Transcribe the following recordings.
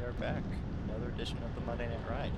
are back. Another edition of the Monday Night Ride.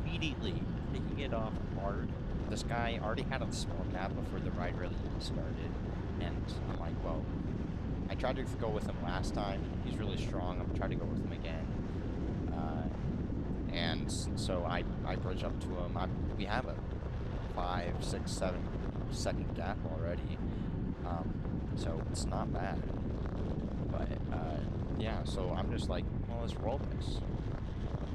Immediately kicking it off hard. This guy already had a small gap before the ride really started, and I'm like, well, I tried to go with him last time. He's really strong. I'm gonna try to go with him again. And so I bridge up to him. We have a 5, 6, 7 second gap already. So it's not bad. But yeah, so I'm just like, well, let's roll this.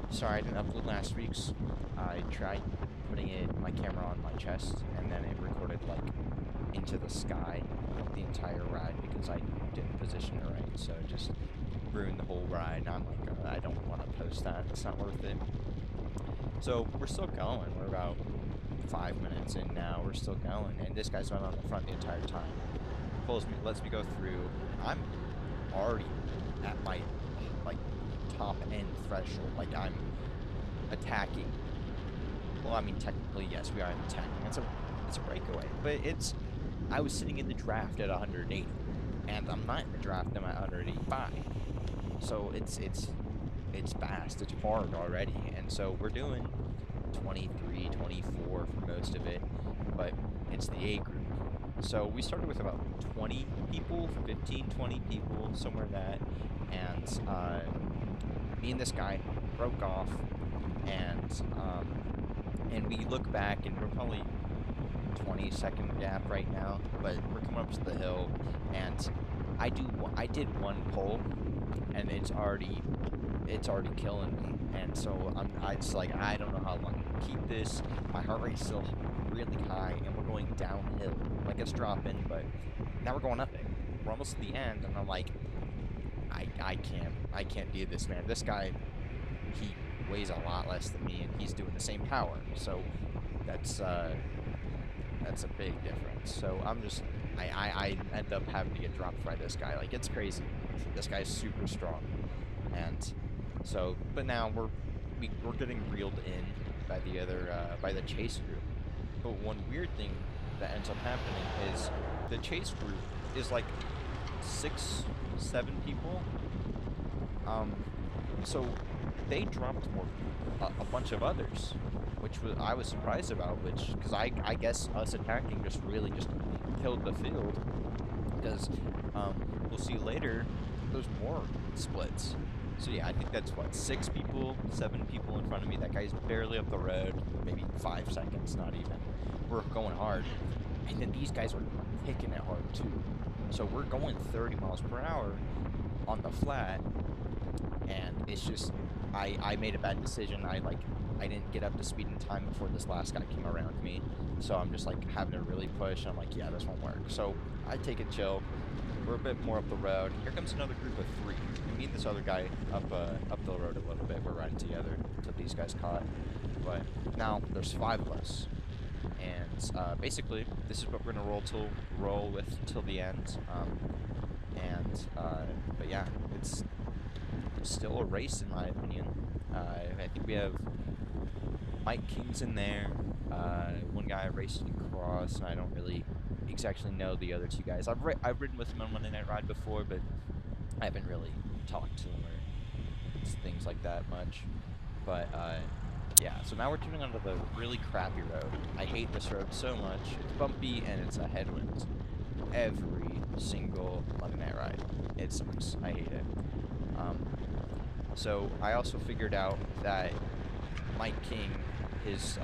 Sorry I didn't upload last week's. I tried putting my camera on my chest, and then it recorded like into the sky the entire ride because I didn't position it right, so it just ruined the whole ride. And I'm like, I don't want to post that. It's not worth it. So we're still going. We're about 5 minutes in now. We're still going, and this guy's been on the front the entire time. Lets me go through. I'm already at my like top end threshold. Like I'm attacking. Well, I mean technically yes, we are attacking. It's a breakaway, but I was sitting in the draft at 180, and I'm not in the draft. I'm at 185. So it's fast. It's hard already, and so we're doing 23, 24 for most of it, but it's the A group. So we started with about 20 people, 15, 20 people, somewhere that, and me and this guy broke off, and we look back, and we're probably 20-second gap right now, but we're coming up to the hill, and I did one pull, and it's already killing me, and so it's like I don't know how long I can keep this. My heart rate's still really high, and we're going downhill. Like it's dropping, but now we're going up it. We're almost at the end, and I'm like, I can't do this, man. This guy, he weighs a lot less than me, and he's doing the same power. So that's a big difference. So I end up having to get dropped by this guy. Like it's crazy. This guy's super strong, and so but now we're getting reeled in by the chase group. But one weird thing that ends up happening is the chase group is like 6, 7 people. So they dropped a bunch of others, which I was surprised about. Because I guess us attacking just killed the field. Because we'll see later, there's more splits. So yeah, I think that's what, 6 people, 7 people in front of me. That guy's barely up the road, maybe 5 seconds, not even. We're going hard, and then these guys are kicking it hard too. So we're going 30 miles per hour on the flat, and it's just I made a bad decision. I didn't get up to speed in time before this last guy came around me. So I'm just like having to really push. I'm like, yeah, this won't work. So I take it chill. We're a bit more up the road. Here comes another group of 3. Me and this other guy up the road a little bit. We're riding together until these guys caught. But now there's 5 of us, and basically this is what we're gonna roll with till the end. But yeah, it's still a race in my opinion. I think we have Mike King's in there. One guy racing across, and I don't really exactly know the other 2 guys. I've ridden with him on Monday Night Ride before, but I haven't really talked to him or things like that much. But yeah, so now we're turning onto the really crappy road. I hate this road so much. It's bumpy and it's a headwind. Every single Monday Night Ride. It sucks. I hate it. So I also figured out that Mike King, his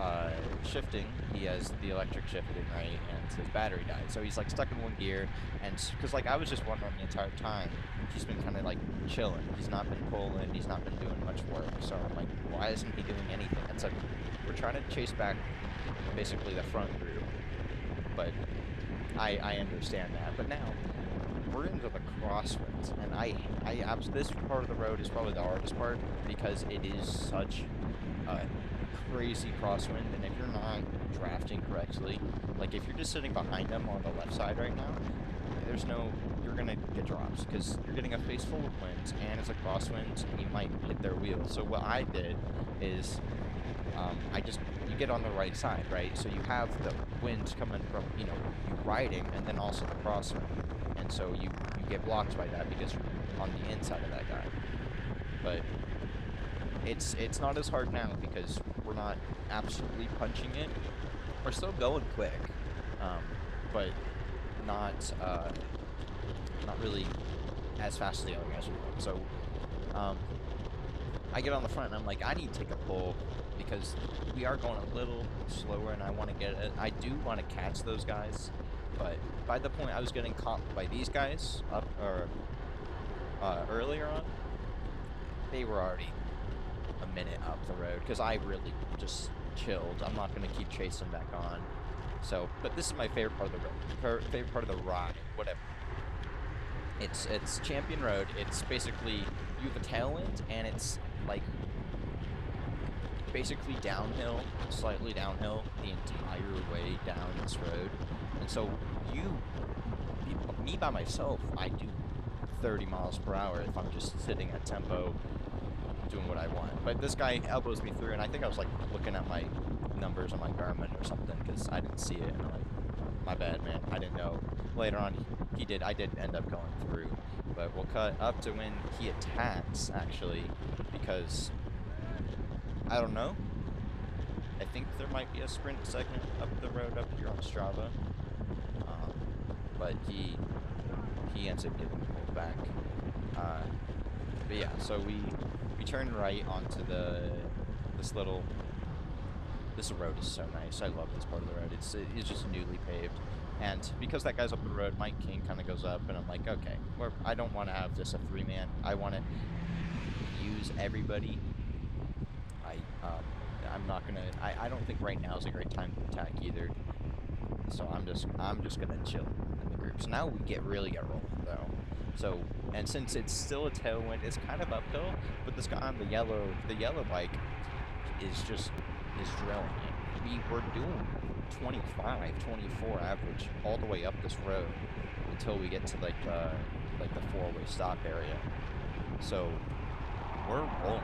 shifting, he has the electric shifting, right, and his battery died. So he's like stuck in one gear, and because like I was just wondering the entire time, he's been kind of like chilling. He's not been pulling, he's not been doing much work. So I'm like, why isn't he doing anything? And so we're trying to chase back basically the front group, but I understand that. But now we're into the crosswinds, and this part of the road is probably the hardest part because it is such a crazy crosswind, and if you're not drafting correctly, like if you're just sitting behind them on the left side right now, you're gonna get drops because you're getting a face full of winds, and it's a crosswind, and you might hit their wheels. So what I did is, you get on the right side, right? So you have the wind coming from, you riding, and then also the crosswind. And so you get blocked by that because you're on the inside of that guy. But It's not as hard now because we're not absolutely punching it. We're still going quick, but not not really as fast as the other guys are going. So I get on the front and I'm like, I need to take a pull because we are going a little slower and I want to get it. I do want to catch those guys, but by the point I was getting caught by these guys up or earlier on, they were already a minute up the road because I really just chilled. I'm not going to keep chasing back on. So, but this is my favorite part of the road, favorite part of the ride, whatever. It's Champion Road. It's basically, you have a tailwind, and it's like basically downhill, slightly downhill the entire way down this road. And so me by myself, I do 30 miles per hour if I'm just sitting at tempo doing what I want. But this guy elbows me through, and I think I was like looking at my numbers on my Garmin or something because I didn't see it, and I'm like, my bad, man, I didn't know. Later on, I did end up going through, but we'll cut up to when he attacks, actually, because, I don't know, I think there might be a sprint segment up the road up here on Strava, but he ends up getting pulled back. But yeah, so we turn right onto this road is so nice. I love this part of the road. It's just newly paved. And because that guy's up the road, Mike King kind of goes up, and I'm like, okay, I don't want to have this a three-man. I want to use everybody. I'm not gonna. I don't think right now is a great time to attack either. So I'm just gonna chill in the group. So now we really get rolling though. So, and since it's still a tailwind, it's kind of uphill. But this guy on the yellow bike is drilling it. We're doing 25, 24 average all the way up this road until we get to like the four-way stop area. So we're rolling.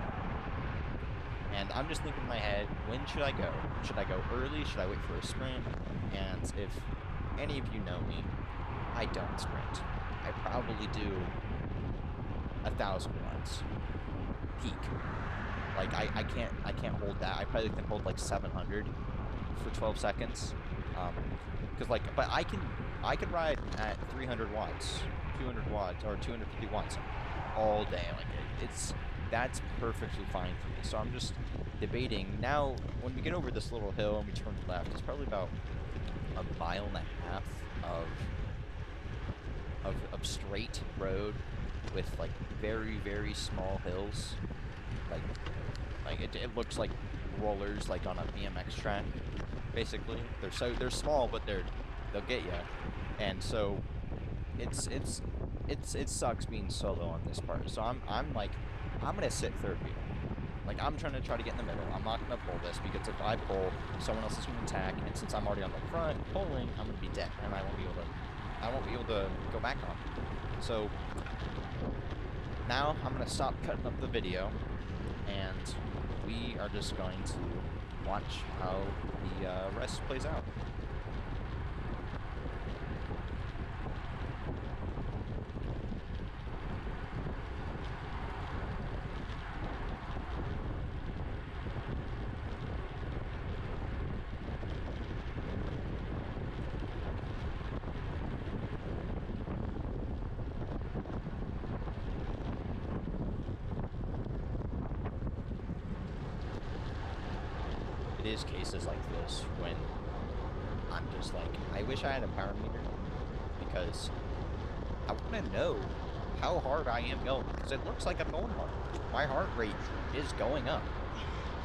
And I'm just thinking in my head, when should I go? Should I go early? Should I wait for a sprint? And if any of you know me, I don't sprint. I probably do 1,000 watts peak. Like I can't hold that. I probably can hold like 700 for 12 seconds. Cause like, but I can ride at 300 watts, 200 watts, or 250 watts all day. Like that's perfectly fine for me. So I'm just debating now. When we get over this little hill and we turn left, it's probably about a mile and a half of straight road with like very, very small hills. Like it looks like rollers, like on a BMX track. Basically, they're small, but they'll get you. And so it sucks being solo on this part. So I'm like, I'm gonna sit third wheel. Like I'm trying to get in the middle. I'm not gonna pull this because if I pull, someone else is gonna attack, and since I'm already on the front pulling, I'm gonna be dead, and I won't be able to go back on. So now I'm gonna stop cutting up the video, and we are just going to watch how the rest plays out. It is cases like this when I'm just like, I wish I had a power meter because I want to know how hard I am going, because it looks like I'm going hard. My heart rate is going up,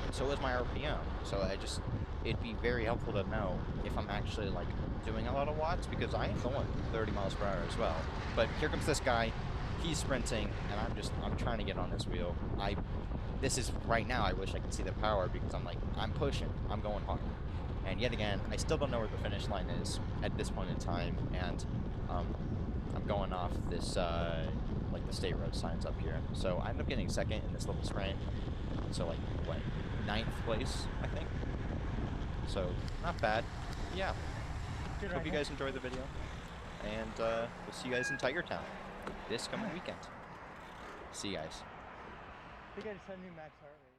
and so is my RPM. So it'd be very helpful to know if I'm actually like doing a lot of watts, because I am going 30 miles per hour as well. But here comes this guy, he's sprinting, and I'm trying to get on this wheel. This is right now, I wish I could see the power because I'm pushing, I'm going hard. And yet again, I still don't know where the finish line is at this point in time, and I'm going off this, like the state road signs up here. So I end up getting second in this little sprint. So like, what, 9th place, I think? So, not bad. Yeah. Hope you guys enjoy the video, and we'll see you guys in Tiger Town this coming weekend. See you guys. I think I just had new max heart rate.